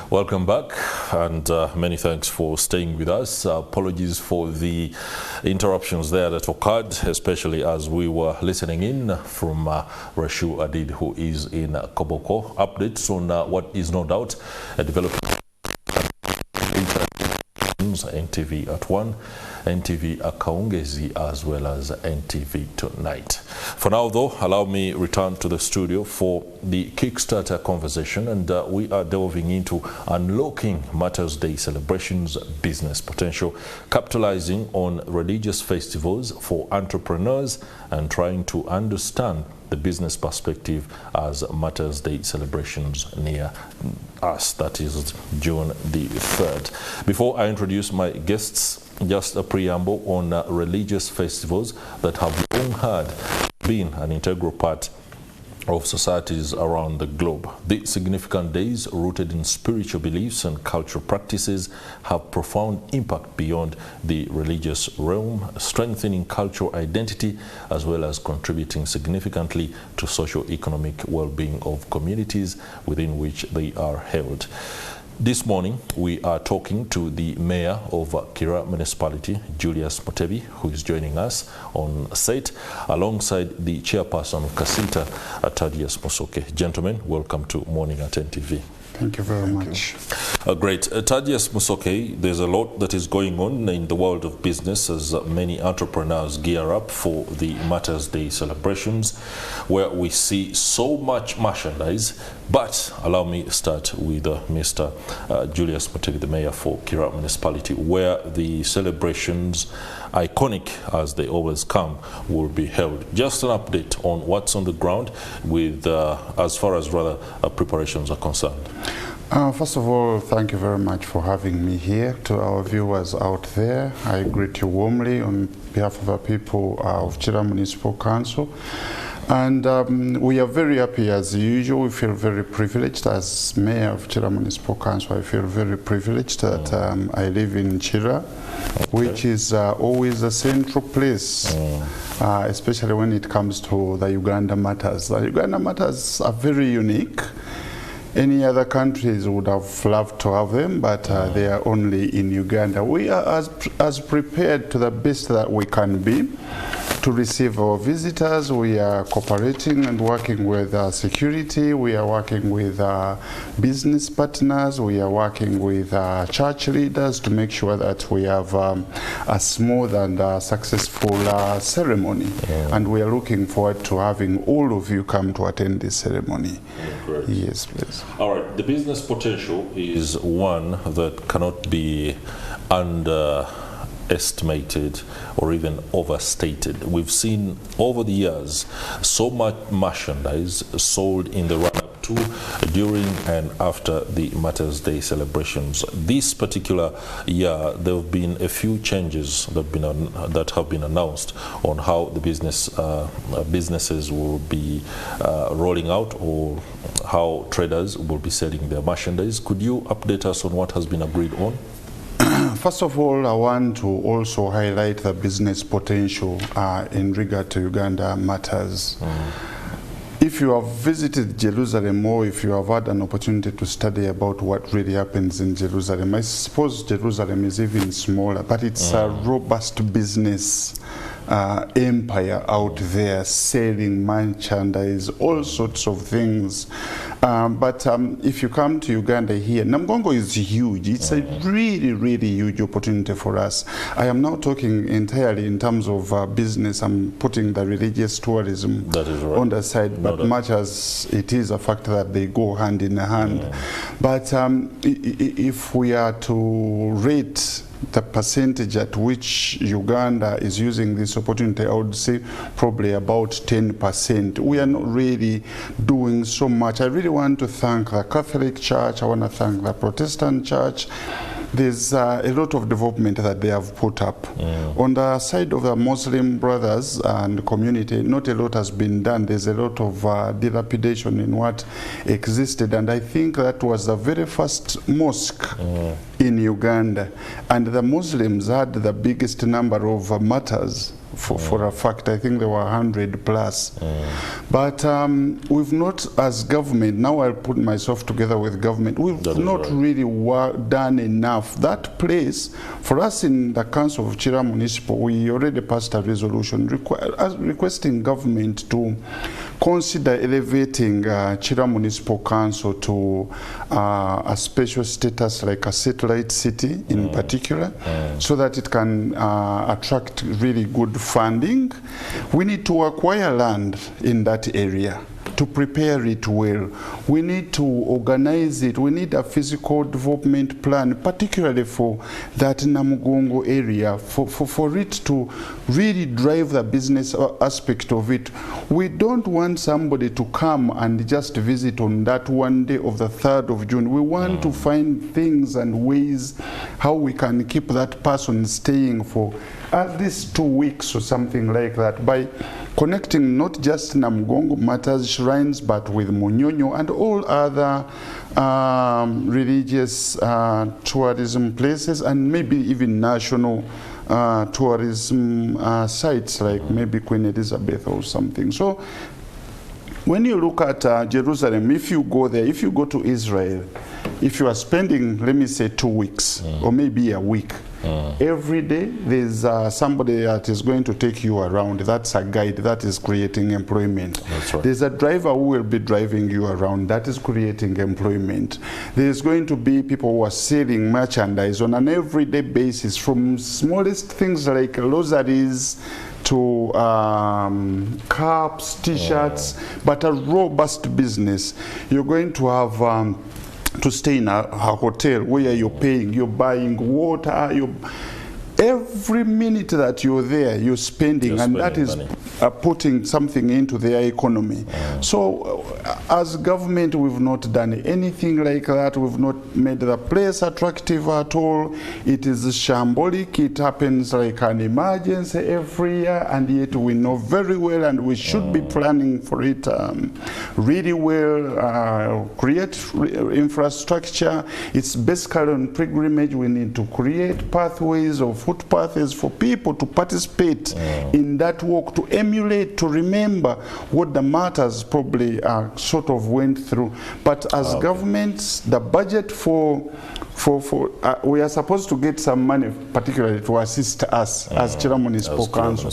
Welcome back, and many thanks for staying with us. Apologies for the interruptions there that occurred, especially as we were listening in from Rashu Adid, who is in Koboko. Updates on what is no doubt a development. NTV at 1, NTV Akaungezi, as well as NTV Tonight. For now, though, allow me return to the studio for the Kickstarter conversation, and we are delving into unlocking Martyrs Day celebrations business potential, capitalizing on religious festivals for entrepreneurs, and trying to understand the business perspective as Martyrs Day celebrations near us, that is June the 3rd. Before I introduce my guests, just a preamble on religious festivals that have long had been an integral part of societies around the globe. These significant days, rooted in spiritual beliefs and cultural practices, have profound impact beyond the religious realm, strengthening cultural identity as well as contributing significantly to socio-economic well-being of communities within which they are held. This morning, we are talking to the Mayor of Kira Municipality, Julius Mutebi, who is joining us on set, alongside the Chairperson of KACITA, Thaddeus Musoke. Gentlemen, welcome to Morning at NTV. Thank you very much. Great. Thaddeus Musoke, there's a lot that is going on in the world of business as many entrepreneurs gear up for the Martyrs Day celebrations, where we see so much merchandise. But allow me to start with Mr. Julius Mutebi, the Mayor for Kira Municipality, where the celebrations, iconic as they always come, will be held. Just an update on what's on the ground with, as far as preparations are concerned. First of all, thank you very much for having me here. To our viewers out there, I greet you warmly on behalf of the people of Kira Municipal Council. And we are very happy as usual. We feel very privileged as Mayor of Kira Municipal Council. I feel very privileged that I live in Kira, which is always a central place, especially when it comes to the Uganda matters. The Uganda matters are very unique. Any other countries would have loved to have them, but they are only in Uganda. We are as prepared to the best that we can be to receive our visitors. We are cooperating and working with security. We are working with business partners. We are working with church leaders to make sure that we have a smooth and successful ceremony. And we are looking forward to having all of you come to attend this ceremony. Great. Yes, please. All right. The business potential is one that cannot be underestimated or even overstated. We've seen over the years so much merchandise sold in the run-up to, during and after the Martyrs Day celebrations. This particular year, there have been a few changes that have been announced on how the businesses will be rolling out, or how traders will be selling their merchandise. Could you update us on what has been agreed on? First of all, I want to also highlight the business potential in regard to Uganda matters. If you have visited Jerusalem, or if you have had an opportunity to study about what really happens in Jerusalem, I suppose Jerusalem is even smaller, but it's a robust business empire out there, selling merchandise, all sorts of things. But if you come to Uganda here, Namugongo is huge. It's a really, really huge opportunity for us. I am now talking entirely in terms of business. I'm putting the religious tourism on the side, but much as it is a fact that they go hand in hand. But if we are to rate the percentage at which Uganda is using this opportunity, I would say probably about 10%. We are not really doing so much. I really want to thank the Catholic Church. I want to thank the Protestant Church. There's a lot of development that they have put up. On the side of the Muslim brothers and community, not a lot has been done. There's a lot of dilapidation in what existed, and I think that was the very first mosque in Uganda, and the Muslims had the biggest number of martyrs for a fact. I think there were 100 plus. But we've not, as government, now I'll put myself together with government, we've not really done enough. That place, for us in the Council of Chira Municipal, we already passed a resolution requesting government to consider elevating Chira Municipal Council to a special status like a satellite city in particular, so that it can attract really good funding. We need to acquire land in that area to prepare it well. We need to organize it. We need a physical development plan, particularly for that Namugongo area, for it to really drive the business aspect of it. We don't want somebody to come and just visit on that one day of the 3rd of June. We want to find things and ways how we can keep that person staying for at least 2 weeks or something like that, by connecting not just Namugongo Martyrs shrines, but with Munyonyo and all other religious tourism places, and maybe even national tourism sites like maybe Queen Elizabeth or something. So when you look at Jerusalem, if you go there, if you go to Israel, if you are spending, let me say, 2 weeks or maybe a week, every day there's somebody that is going to take you around. That's a guide that is creating employment. That's right. There's a driver who will be driving you around. That is creating employment. There's going to be people who are selling merchandise on an everyday basis, from smallest things like rosaries to caps, t-shirts, but a robust business. You're going to have to stay in a hotel where you're paying, you're buying water, every minute that you're there, you're spending, and that is putting something into their economy. So as government, we've not done anything like that. We've not made the place attractive at all. It is shambolic. It happens like an emergency every year, and yet we know very well, and we should be planning for it really well, create infrastructure. It's basically on pilgrimage. We need to create pathways of footpaths for people to participate in that walk, to emulate, to remember what the Martyrs probably sort of went through. But as governments, the budget we are supposed to get some money, particularly to assist us as Chira Municipal Council.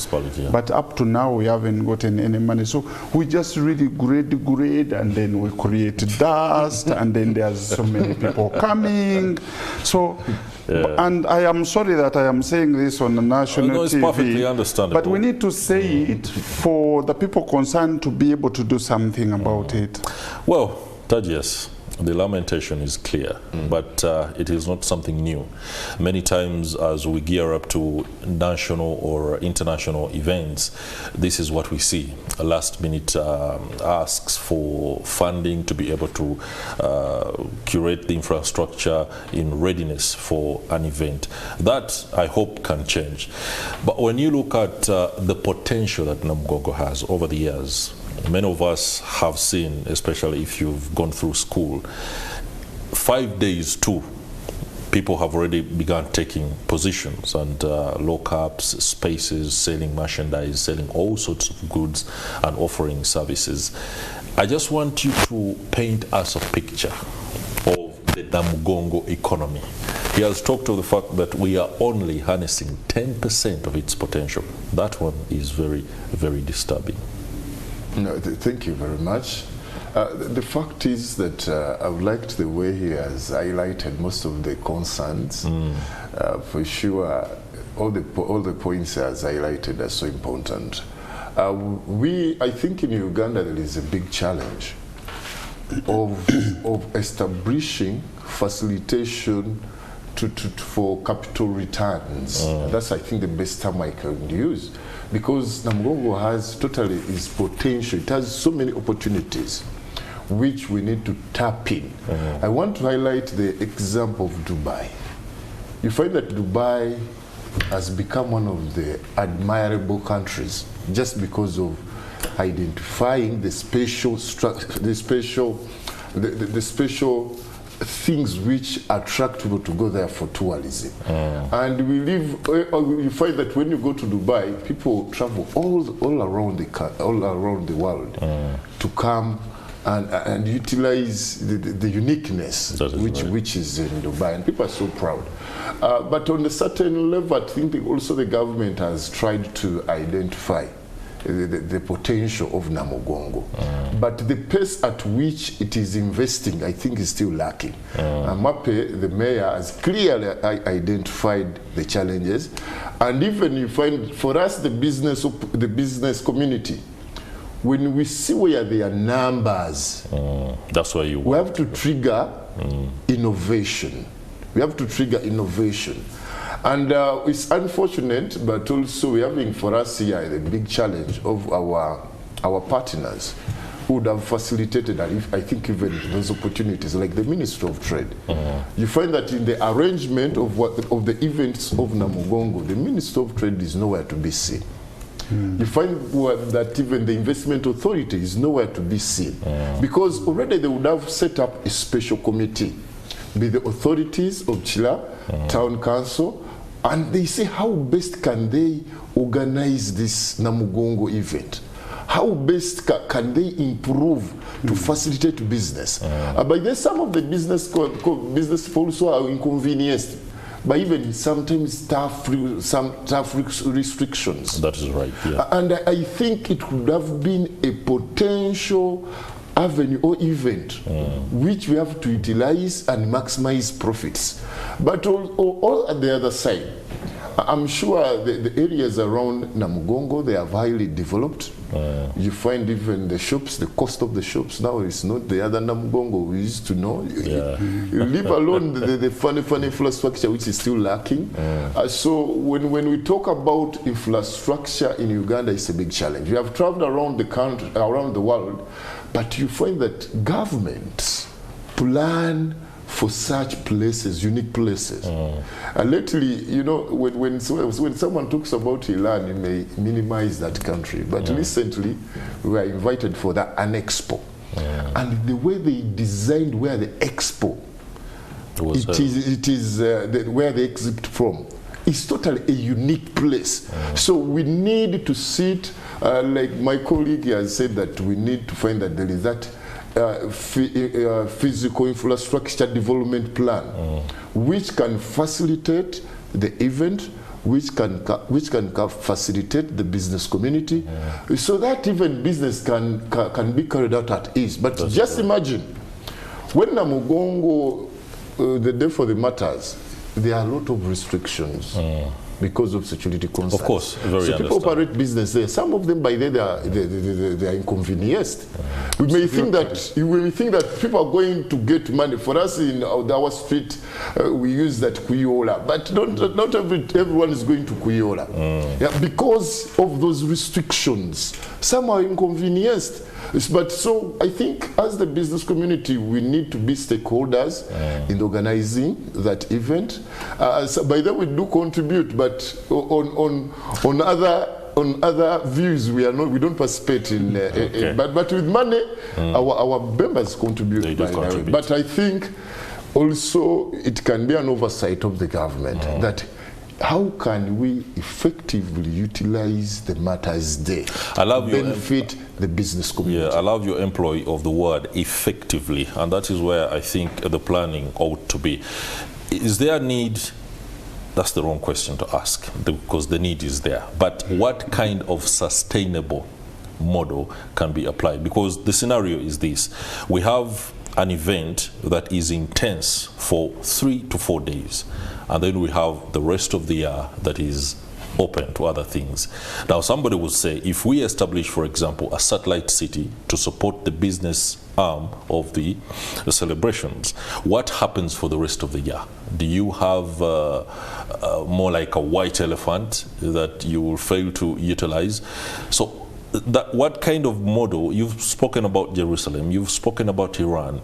But up to now, we haven't gotten any money. So we just really grade, and then we create dust, and then there's so many people coming. So, and I am sorry that I am saying this on the national it's TV. Perfectly understandable. But we need to say it for the people concerned to be able to do something about it. Well, Thaddeus, the lamentation is clear, but it is not something new. Many times as we gear up to national or international events, this is what we see. A last-minute asks for funding to be able to curate the infrastructure in readiness for an event. That, I hope, can change. But when you look at the potential that Namugongo has over the years, many of us have seen, especially if you've gone through school, 5 days too, people have already begun taking positions and lockups, spaces, selling merchandise, selling all sorts of goods and offering services. I just want you to paint us a picture of the Namugongo economy. He has talked of the fact that we are only harnessing 10% of its potential. That one is very, very disturbing. No, thank you very much. The fact is that I've liked the way he has highlighted most of the concerns. For sure, all the points he has highlighted are so important. I think in Uganda there is a big challenge of establishing facilitation for capital returns. That's, I think, the best term I can use. Because Namugongo has totally its potential. It has so many opportunities which we need to tap in. I want to highlight the example of Dubai. You find that Dubai has become one of the admirable countries just because of identifying the special things which attract people to go there for tourism. And you find that when you go to Dubai, people travel all around the world to come and utilize the uniqueness which is in Dubai, and people are so proud. But on a certain level, I think also the government has tried to identify the potential of Namugongo. But the pace at which it is investing, I think, is still lacking. Mape, the mayor, has clearly identified the challenges. And even you find, for us, the business community, when we see where there are numbers, that's why we have to trigger innovation. We have to trigger innovation. And it's unfortunate, but also we're having for us here the big challenge of our partners who would have facilitated, I think, even those opportunities, like the Ministry of Trade. You find that in the arrangement of the events of Namugongo, the Ministry of Trade is nowhere to be seen. You find that even the investment authority is nowhere to be seen, because already they would have set up a special committee with the authorities of Chila, Town Council, and they say how best can they organize this Namugongo event? How best can they improve to facilitate business? But then some of the business people also are inconvenienced by even sometimes tough restrictions. That is right, yeah. And I think it would have been a potential avenue or event which we have to utilize and maximize profits. But all at the other side, I'm sure the areas around Namugongo, they are highly developed. You find even the shops, the cost of the shops now is not the other Namugongo we used to know. You leave alone the funny infrastructure which is still lacking. So when we talk about infrastructure in Uganda, it's a big challenge. We have traveled around the country, around the world, but you find that governments plan for such places, unique places. And lately, you know, when someone talks about Iran, you may minimize that country. But recently, we were invited for an expo. And the way they designed where the expo, it is where they exhibit from, is totally a unique place. So we need to sit, like my colleague has said, that we need to find that there is that physical infrastructure development plan, which can facilitate the event, which can facilitate the business community, so that even business can be carried out at ease. But just imagine, when Namugongo, the day for the Martyrs, there are a lot of restrictions. Because of security concerns. Of course, very so people operate business there. Some of them by then they are inconvenienced. We may think that people are going to get money. For us in our street, we use that Kuyola, but not everyone is going to Kuyola. Because of those restrictions, some are inconvenienced. But so I think as the business community, we need to be stakeholders in organizing that event. So by that we do contribute, but on other views we don't participate in. But with money, our members contribute. But I think also it can be an oversight of the government that. How can we effectively utilize the Martyrs Day to benefit the business community? Yeah, I love your employ of the word effectively, and that is where I think the planning ought to be. Is there a need? That's the wrong question to ask, because the need is there. But what kind of sustainable model can be applied? Because the scenario is this. We have an event that is intense for 3 to 4 days. And then we have the rest of the year that is open to other things. Now, somebody would say, if we establish, for example, a satellite city to support the business arm of the celebrations, what happens for the rest of the year? Do you have more like a white elephant that you will fail to utilize? So, what kind of model? You've spoken about Jerusalem, you've spoken about Iran.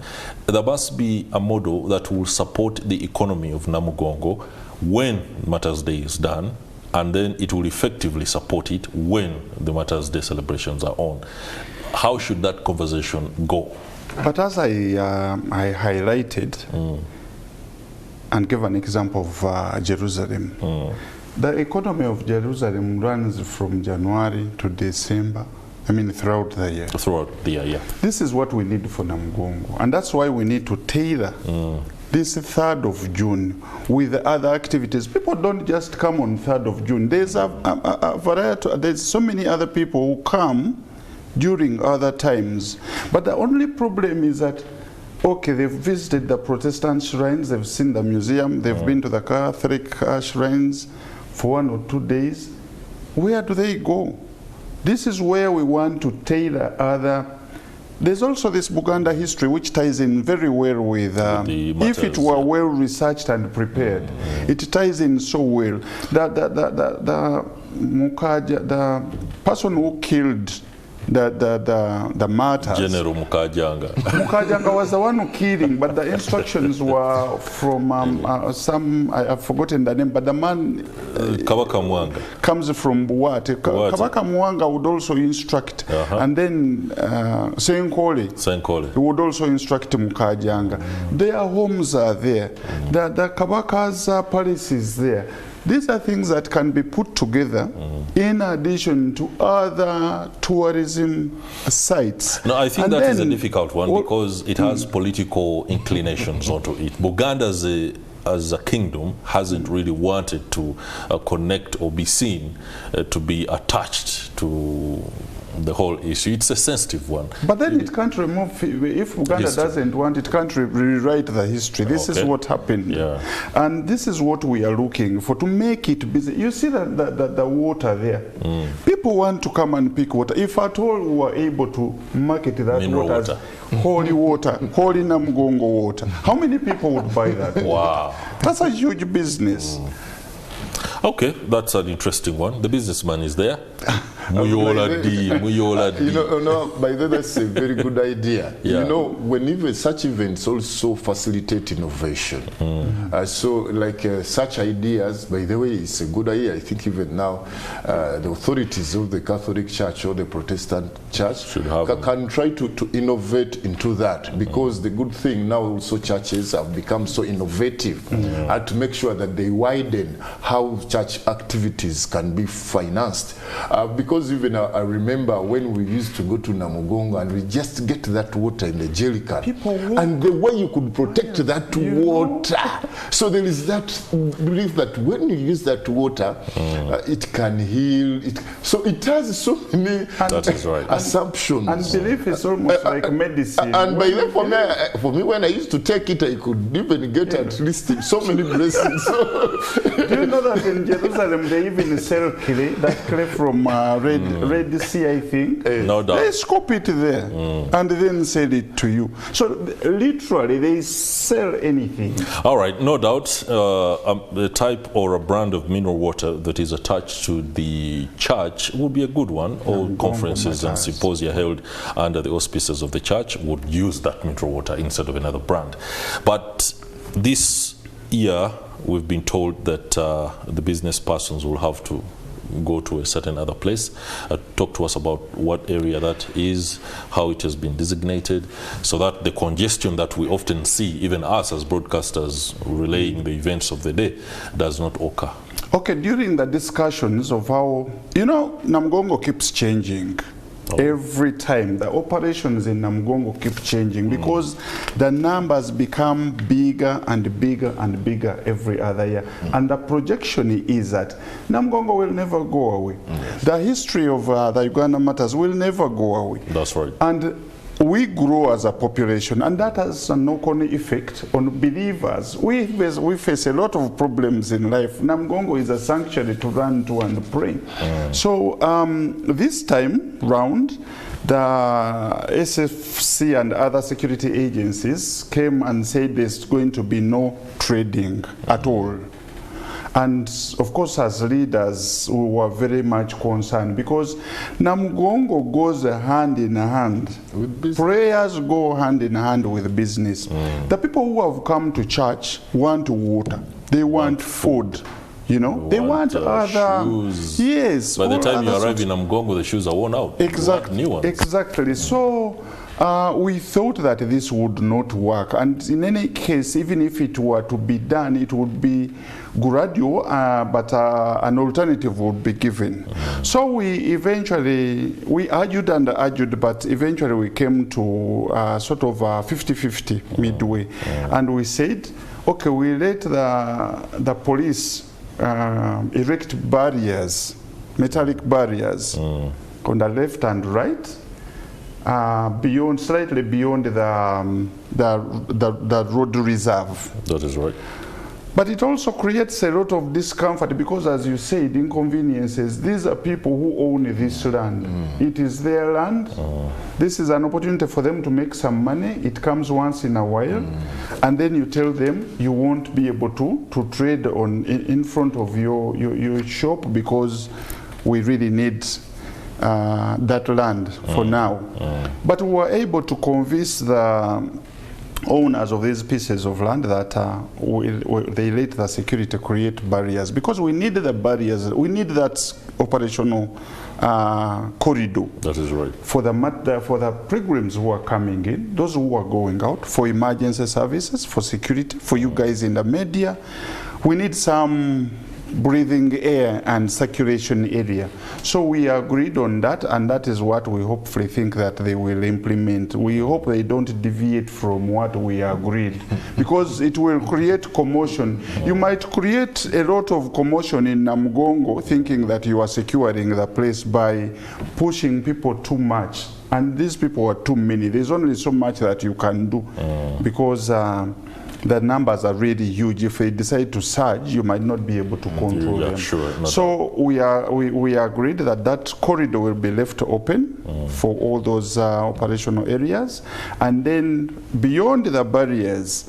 There must be a model that will support the economy of Namugongo when Martyrs Day is done, and then it will effectively support it when the Martyrs Day celebrations are on. How should that conversation go? But as I highlighted and gave an example of Jerusalem, the economy of Jerusalem runs from January to December. I mean, throughout the year. Throughout the year, yeah. This is what we need for Namugongo. And that's why we need to tailor this 3rd of June with other activities. People don't just come on 3rd of June. There's a variety, there's so many other people who come during other times. But the only problem is that, okay, they've visited the Protestant shrines, they've seen the museum, they've been to the Catholic shrines for 1 or 2 days. Where do they go? This is where we want to tailor other. There's also this Buganda history which ties in very well with, if it were well researched and prepared, it ties in so well. The person who killed the Martyrs. General Mukajanga. Mukajanga was the one who killing, but the instructions were from I've forgotten the name, but the man Kabaka Mwanga comes from Buwate. Kabaka Mwanga would also instruct, and then Senkole would also instruct Mukajanga. Their homes are there. The Kabaka's palace is there. These are things that can be put together in addition to other tourism sites. No, I think and that is a difficult one because it has political inclinations onto it. Buganda as a kingdom hasn't really wanted to connect or be seen to be attached to the whole issue. It's a sensitive one. But then it can't remove, if Uganda doesn't want, it can't rewrite the history. This is what happened. Yeah. And this is what we are looking for, to make it busy. You see the water there. People want to come and pick water. If at all we were able to market that water as holy water, holy Namugongo water, how many people would buy that? Wow. That's a huge business. Okay, that's an interesting one. The businessman is there. Muyola D. You know, by the way, that's a very good idea. Yeah. You know, when even such events also facilitate innovation. So, like such ideas, by the way, it's a good idea. I think even now, the authorities of the Catholic Church or the Protestant Church can try to innovate into that, because the good thing now also churches have become so innovative to make sure that they widen how church activities can be financed. Because even I remember when we used to go to Namugongo and we just get that water in the jerry can, and the way you could protect that water. So there is that belief that when you use that water, it can heal. So it has so many assumptions. And belief is almost like medicine. And by then, for me, when I used to take it, I could even get at least so many blessings. Do you know that in Jerusalem they even sell clay, that clay from Red Sea, I think? No doubt. They scoop it there and then sell it to you. So literally they sell anything. All right, no doubt. The type or a brand of mineral water that is attached to the church would be a good one. All conferences and symposia held under the auspices of the church would use that mineral water instead of another brand. But this year, we've been told that the business persons will have to go to a certain other place. Talk to us about what area that is, how it has been designated, so that the congestion that we often see, even us as broadcasters relaying the events of the day, does not occur. Okay, during the discussions of how, you know, Namugongo keeps changing. Every time the operations in Namugongo keep changing because the numbers become bigger and bigger and bigger every other year, and the projection is that Namugongo will never go away. The history of the Uganda Martyrs will never go away. That's right. And we grow as a population, and that has a knock-on effect on believers. We face a lot of problems in life. Namugongo is a sanctuary to run to and pray. So this time round, the SFC and other security agencies came and said there's going to be no trading at all. And of course, as leaders, we were very much concerned because Namugongo goes hand in hand. Prayers go hand in hand with business. The people who have come to church want water. They want food. You know, they want other shoes. Yes. By the time you arrive in Namugongo, the shoes are worn out. Exactly. New ones. Exactly. So We thought that this would not work, and in any case, even if it were to be done, it would be gradual, but an alternative would be given. So we argued and argued, but eventually we came to sort of a 50-50 midway, and we said, okay, we let the police erect barriers, metallic barriers, on the left and right, slightly beyond the road reserve. That is right. But it also creates a lot of discomfort because, as you said, inconveniences. These are people who own this land. It is their land. This is an opportunity for them to make some money. It comes once in a while, and then you tell them you won't be able to trade in front of your shop because we really need that land for now. But we were able to convince the owners of these pieces of land that they let the security create barriers, because we need the barriers, we need that operational corridor. That is right. For the pilgrims who are coming in, those who are going out, for emergency services, for security, for you guys in the media, we need some breathing air and circulation area. So we agreed on that, and that is what we hopefully think that they will implement. We hope they don't deviate from what we agreed, because it will create commotion. You might create a lot of commotion in Namugongo thinking that you are securing the place by pushing people too much, and these people are too many. There's only so much that you can do, because the numbers are really huge. If they decide to surge, you might not be able to control them. Sure, so we agreed that corridor will be left open for all those operational areas, and then beyond the barriers,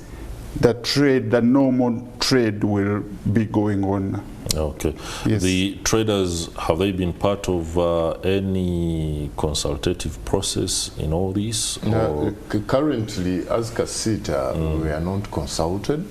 the normal trade will be going on. Okay. Yes. The traders, have they been part of any consultative process in all this? Currently, as KACITA, we are not consulted.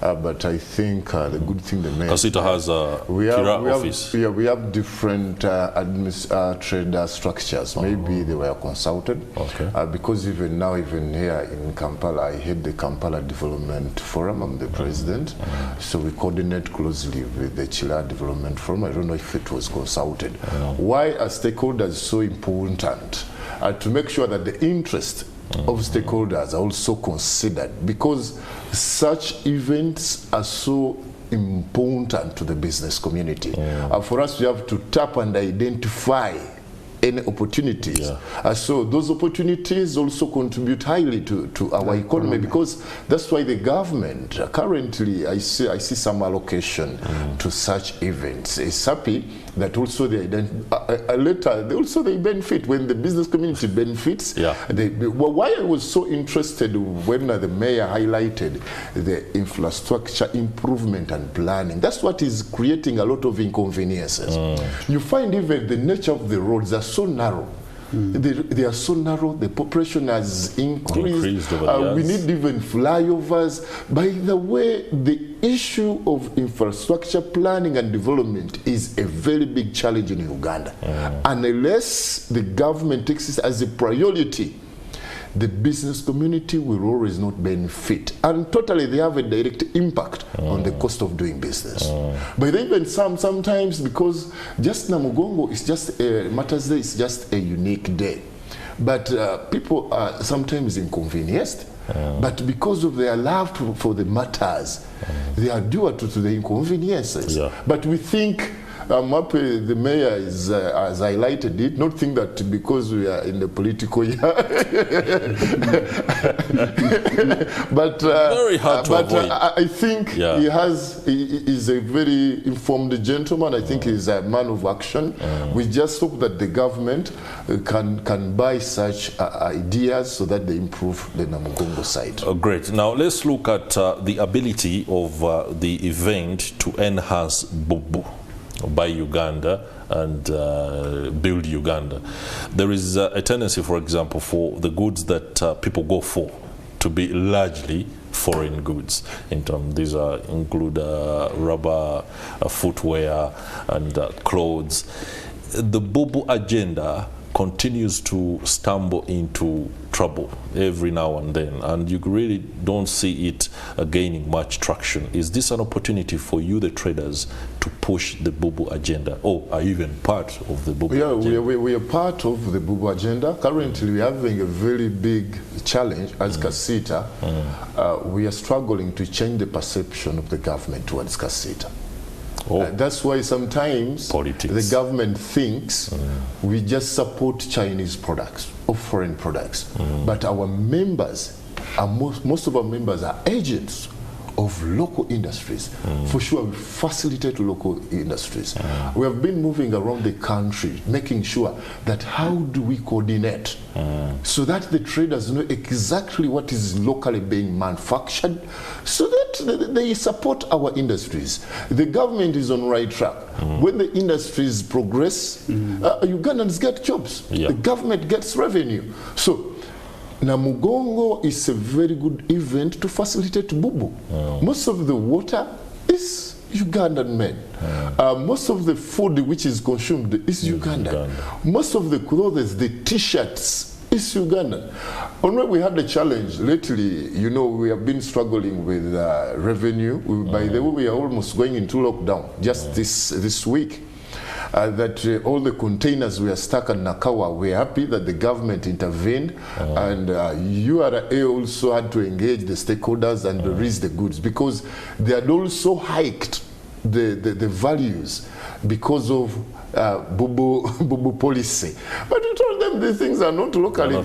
But I think the good thing the mayor... KACITA has a office. We have different trader structures. Maybe they were consulted. Okay. Because even now, even here in Kampala, I head the Kampala Development Forum. I'm the president. So we coordinate closely with the Chila Development Forum. I don't know if it was consulted. Why are stakeholders so important? To make sure that the interest of stakeholders are also considered, because such events are so important to the business community. For us, we have to tap and identify any opportunities. So those opportunities also contribute highly to our economy, because that's why the government currently, I see some allocation to such events. It's happy that also they benefit when the business community benefits. Why I was so interested when the mayor highlighted the infrastructure improvement and planning. That's what is creating a lot of inconveniences. You find even the nature of the roads are so narrow. They are so narrow, the population has increased over the years. We need even flyovers. By the way, the issue of infrastructure planning and development is a very big challenge in Uganda. And unless the government takes it as a priority, the business community will always not benefit, and totally they have a direct impact on the cost of doing business. But even sometimes, because just Namugongo is just Martyrs Day is just a unique day, but people are sometimes inconvenienced. But because of their love for the Martyrs, they are due to the inconveniences. But we think, I'm happy the mayor has highlighted it, not think that because we are in the political year. But very hard to avoid. I think he is a very informed gentleman. I think he's a man of action. We just hope that the government can buy such ideas so that they improve the Namugongo side. Great. Now let's look at the ability of the event to enhance Bubu by Uganda and build Uganda. There is a tendency, for example, for the goods that people go for to be largely foreign goods. These include rubber, footwear, and clothes. The Bubu agenda continues to stumble into trouble every now and then, and you really don't see it gaining much traction. Is this an opportunity for you, the traders, to push the Bubu agenda, or are you even part of the Bubu agenda? We are part of the Bubu agenda. Currently, we are having a very big challenge as KACITA. We are struggling to change the perception of the government towards KACITA. That's why sometimes the government thinks we just support Chinese products or foreign products. But our members, most of our members are agents of local industries. For sure, we facilitate local industries. We have been moving around the country, making sure that how do we coordinate so that the traders know exactly what is locally being manufactured, so that they support our industries. The government is on the right track. When the industries progress, Ugandans get jobs. The government gets revenue. So Namugongo is a very good event to facilitate Bubu. Most of the water is Ugandan made. Most of the food which is consumed is Ugandan. Most of the clothes, the t-shirts, is Ugandan. Although we had a challenge lately, you know, we have been struggling with revenue. By the way, we are almost going into lockdown just this week. That all the containers were stuck at Nakawa. We're happy that the government intervened, and URA also had to engage the stakeholders and release the goods, because they had also hiked the values because of Bubu policy. But we told them these things are not locally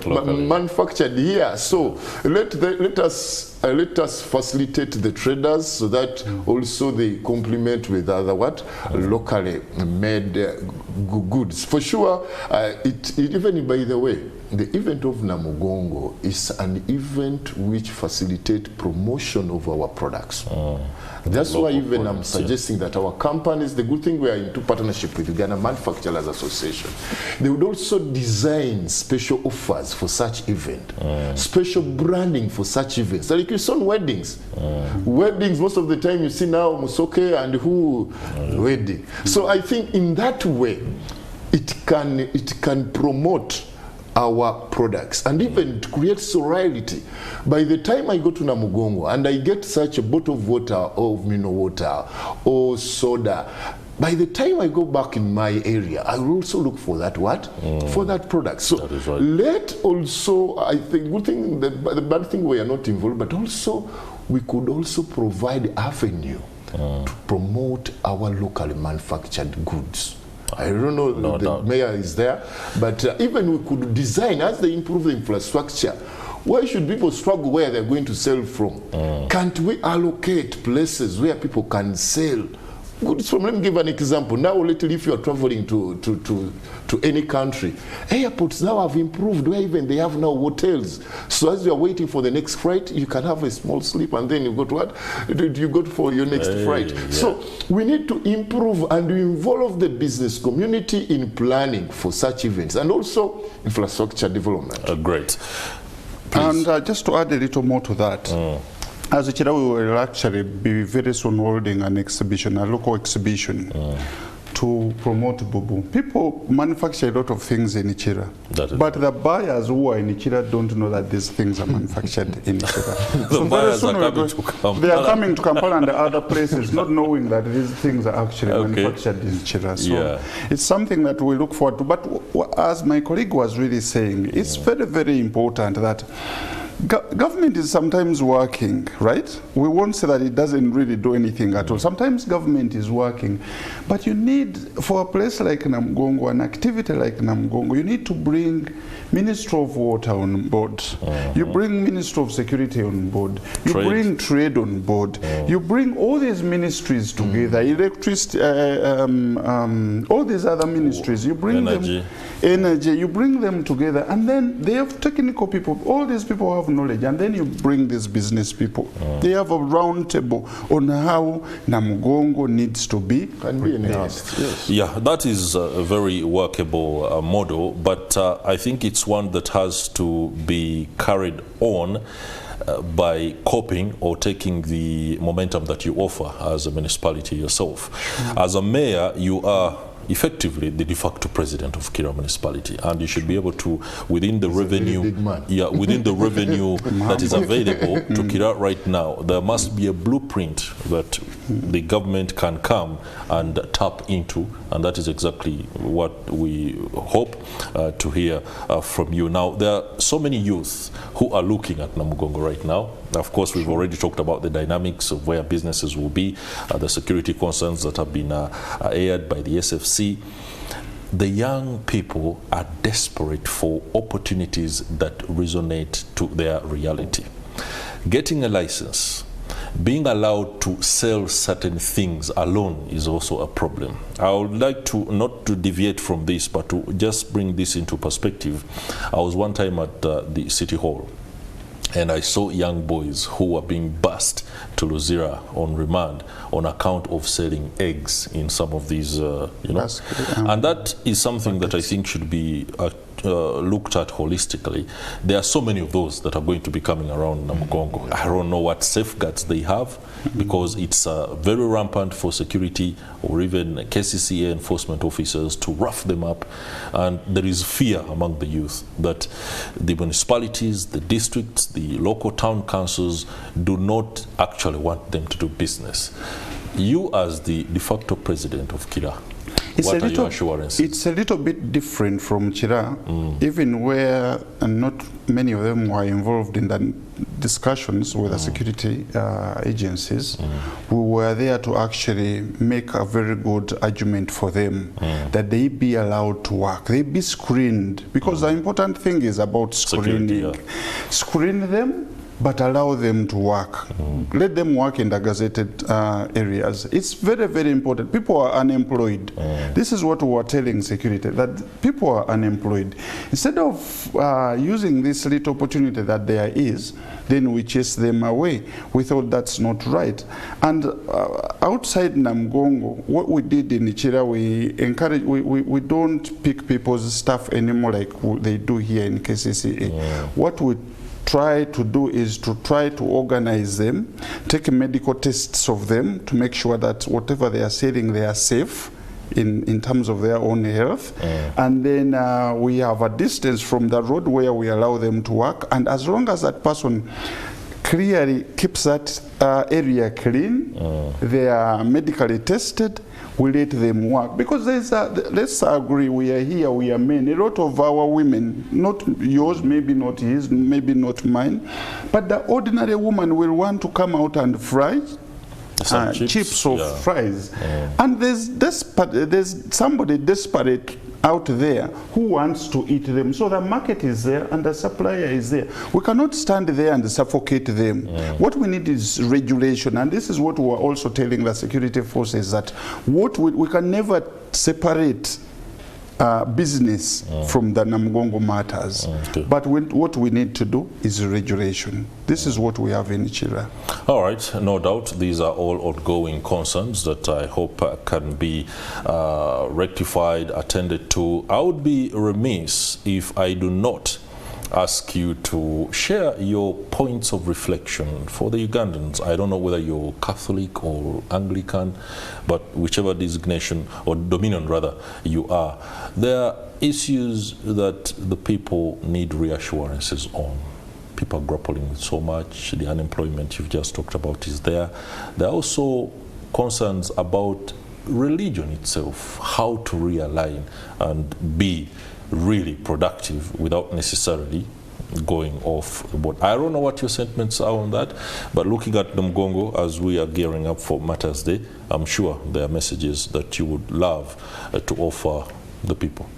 manufactured here. So let us facilitate the traders so that also they complement with other locally made goods. For sure, even by the way, the event of Namugongo is an event which facilitates promotion of our products. That's why even I'm suggesting that our companies, the good thing we are into partnership with Uganda Manufacturers Association, they would also design special offers for such event, special branding for such events. Like you saw weddings. Weddings, most of the time you see now Musoke and who wedding. So I think in that way, it can promote our products and even create sorority. By the time I go to Namugongo and I get such a bottle of water or mineral water or soda, by the time I go back in my area, I will also look for that for that product. So let also, I think, good thing, the bad thing we are not involved, but also we could also provide avenue to promote our locally manufactured goods. I don't know, the mayor is there, but even we could design, as they improve the infrastructure, why should people struggle where they're going to sell from? Can't we allocate places where people can sell goods from? Let me give an example. Now, little if you are traveling to any country, airports now have improved where even they have now hotels. So as you are waiting for the next flight, you can have a small sleep and then you go to what? You go for your next flight. So we need to improve and involve the business community in planning for such events and also infrastructure development. Great. Please. And just to add a little more to that, as a Chira, we will actually be very soon holding an exhibition, a local exhibition, to promote Bubu. People manufacture a lot of things in Ichira, but the buyers who are in Ichira don't know that these things are manufactured in Ichira. The buyers are coming to Kampala. They are coming to Kampala and the other places, not knowing that these things are actually manufactured in Ichira. So it's something that we look forward to. But as my colleague was really saying, it's very, very important that government is sometimes working, right? We won't say that it doesn't really do anything at all. Sometimes government is working, but you need, for a place like Namugongo, an activity like Namugongo, you need to bring Ministry of Water on board. You bring Ministry of Security on board. You bring Trade on board. You bring all these ministries together, electricity, all these other ministries. You bring them, energy, you bring them together, and then they have technical people. All these people have knowledge, and then you bring these business people. They have a round table on how Namugongo needs to be enhanced. Yeah, that is a very workable model, but I think it's one that has to be carried on by coping or taking the momentum that you offer as a municipality yourself. As a mayor, you are effectively the de facto president of Kira Municipality, and you should be able to, within the revenue, within the revenue that is available to Kira right now, there must be a blueprint that the government can come and tap into, and that is exactly what we hope to hear from you. Now, there are so many youth who are looking at Namugongo right now. Of course, we've already talked about the dynamics of where businesses will be, the security concerns that have been aired by the SFC. The young people are desperate for opportunities that resonate to their reality. Getting a license, being allowed to sell certain things alone is also a problem. I would like to, not to deviate from this, but to just bring this into perspective. I was one time at the City Hall, and I saw young boys who were being bussed to Luzira on remand on account of selling eggs in some of these, and that is something that I think should be looked at holistically. There are so many of those that are going to be coming around Namugongo. I don't know what safeguards they have, because it's very rampant for security or even KCCA enforcement officers to rough them up, and there is fear among the youth that the municipalities, the districts, the local town councils do not actually want them to do business. You, as the de facto president of Kira, what are your assurances? It's a little bit different from Chira, even where not many of them were involved in the discussions with the security agencies. We were there to actually make a very good argument for them that they be allowed to work, they be screened, because the important thing is about screening. Security, screen them, but allow them to work. Let them work in the gazetted areas. It's very, very important. People are unemployed. This is what we were telling security, that people are unemployed. Instead of using this little opportunity that there is, then we chase them away. We thought that's not right. And outside Namugongo, what we did in Ichira, we encourage, we don't pick people's stuff anymore like they do here in KCCA. What we try to do is to try to organize them, take medical tests of them to make sure that whatever they are selling, they are safe in terms of their own health. And then we have a distance from the road where we allow them to work, and as long as that person clearly keeps that area clean, they are medically tested, we let them work. Because there's let's agree, we are here, we are men. A lot of our women, not yours, maybe not his, maybe not mine, but the ordinary woman will want to come out and fry chips of fries. And there's somebody desperate out there who wants to eat them. So the market is there and the supplier is there. We cannot stand there and suffocate them. What we need is regulation, and this is what we are also telling the security forces, that what we can never separate business from the Namugongo matters. But what we need to do is regulation. This is what we have in Ichira. All right, no doubt these are all ongoing concerns that I hope can be rectified, attended to. I would be remiss if I do not ask you to share your points of reflection for the Ugandans. I don't know whether you're Catholic or Anglican, but whichever designation or dominion rather you are, there are issues that the people need reassurances on. People are grappling with so much. The unemployment you've just talked about is there. There are also concerns about religion itself, how to realign and be really productive without necessarily going off the board. I don't know what your sentiments are on that, but looking at Namugongo as we are gearing up for Martyrs Day, I'm sure there are messages that you would love to offer the people.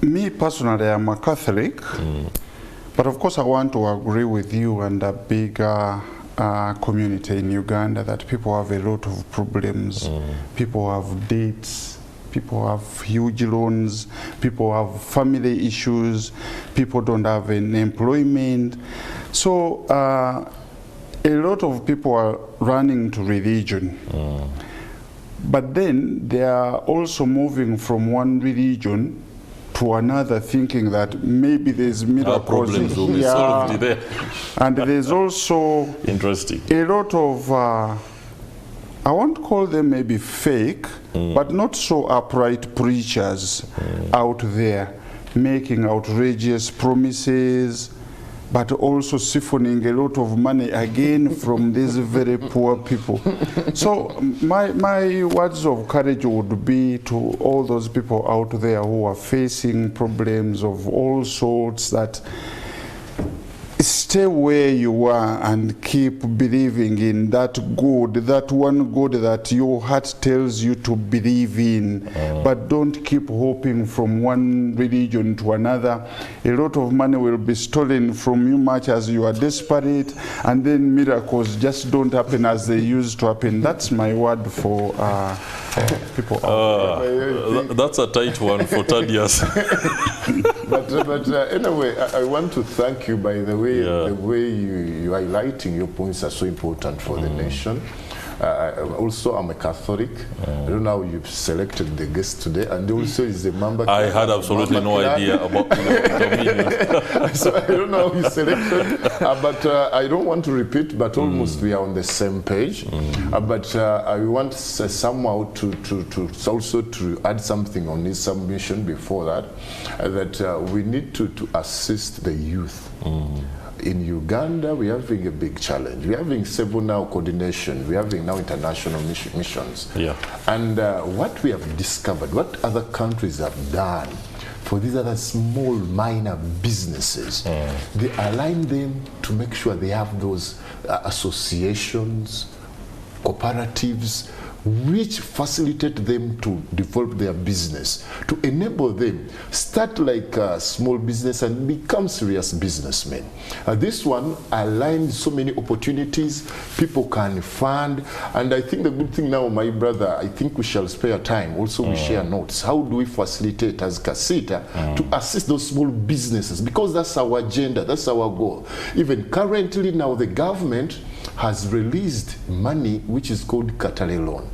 Me personally, I'm a Catholic, but of course I want to agree with you and a bigger community in Uganda that people have a lot of problems. People have debts. People have huge loans, people have family issues, people don't have an employment. So a lot of people are running to religion. But then they are also moving from one religion to another, thinking that maybe there's miracles here. And there's also interesting. A lot of I won't call them maybe fake, but not so upright preachers out there making outrageous promises, but also siphoning a lot of money again from these very poor people. So my words of courage would be to all those people out there who are facing problems of all sorts, that stay where you are and keep believing in that God, that one God that your heart tells you to believe in. But don't keep hoping from one religion to another. A lot of money will be stolen from you much as you are desperate, and then miracles just don't happen as they used to happen. That's my word for people out there. That's a tight one for Thaddeus. But anyway, I want to thank you, by the way. The way you highlighting your points are so important for the nation. Also, I'm a Catholic. I don't know how you've selected the guest today, and also is a member. I had absolutely no idea about the So I don't know how you selected, but I don't want to repeat, but almost we are on the same page. But I want somehow to also to add something on this submission before that, that we need to assist the youth. In Uganda, we're having a big challenge. We're having several now coordination. We're having now international missions. And what we have discovered, what other countries have done for these other small, minor businesses, they align them to make sure they have those associations, cooperatives, which facilitate them to develop their business, to enable them start like a small business and become serious businessmen. This one aligns so many opportunities, people can fund, and I think the good thing now, my brother, I think we shall spare time. Also we share notes. How do we facilitate as KACITA to assist those small businesses? Because that's our agenda, that's our goal. Even currently now the government has released money which is called Katale loan.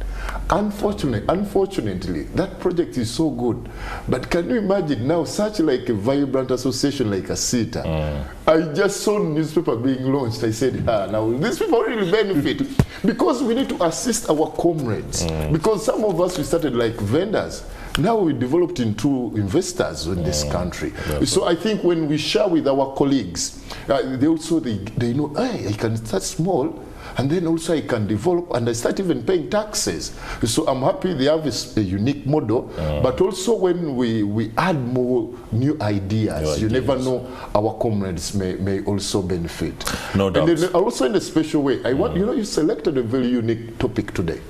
Unfortunately, that project is so good, but can you imagine now such like a vibrant association like KACITA? I just saw newspaper being launched. I said, now these people really benefit, because we need to assist our comrades, because some of us, we started like vendors. Now we developed into investors in this country. So I think when we share with our colleagues, they also they know, hey, I can start small, and then also I can develop, and I start even paying taxes. So I'm happy they have a unique model, but also when we add more new ideas, you never know, our comrades may also benefit. No doubt. And then also in a special way, I want, you selected a very unique topic today.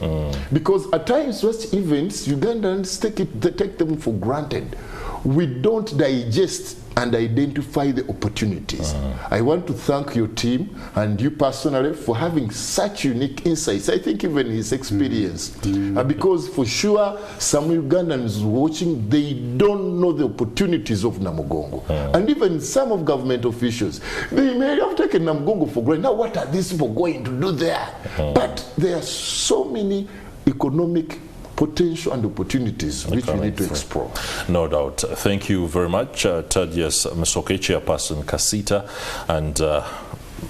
Because at times, such events, Ugandans take them for granted. We don't digest and identify the opportunities. I want to thank your team and you personally for having such unique insights. I think even his experience, because for sure some Ugandans watching, they don't know the opportunities of Namugongo. And even some of government officials, they may have taken Namugongo for granted. Now what are these people going to do there? But there are so many economic potential and opportunities which we need to explore. No doubt. Thank you very much, Thaddeus Musoke, Chairperson KACITA, and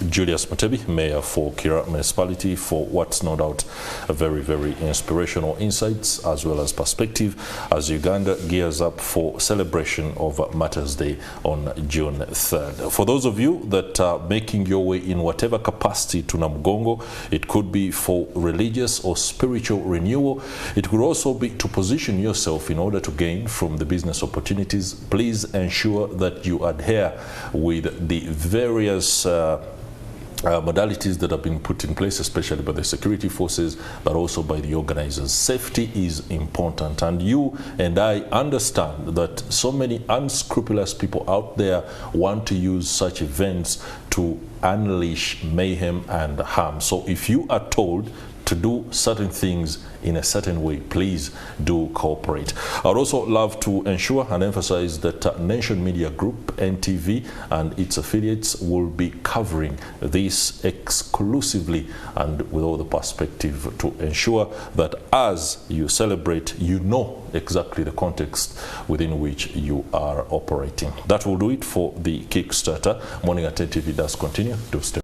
Julius Mutebi, Mayor for Kira Municipality, for what's no doubt a very, very inspirational insights as well as perspective as Uganda gears up for celebration of Martyrs Day on June 3rd. For those of you that are making your way in whatever capacity to Namugongo, it could be for religious or spiritual renewal. It could also be to position yourself in order to gain from the business opportunities. Please ensure that you adhere with the various modalities that have been put in place, especially by the security forces, but also by the organizers. Safety is important, and you and I understand that so many unscrupulous people out there want to use such events to unleash mayhem and harm. So if you are told to do certain things in a certain way, please do cooperate. I'd also love to ensure and emphasize that Nation Media Group, NTV, and its affiliates will be covering this exclusively and with all the perspective to ensure that as you celebrate, you know exactly the context within which you are operating. That will do it for the Kickstarter. Morning at NTV does continue. Do stay.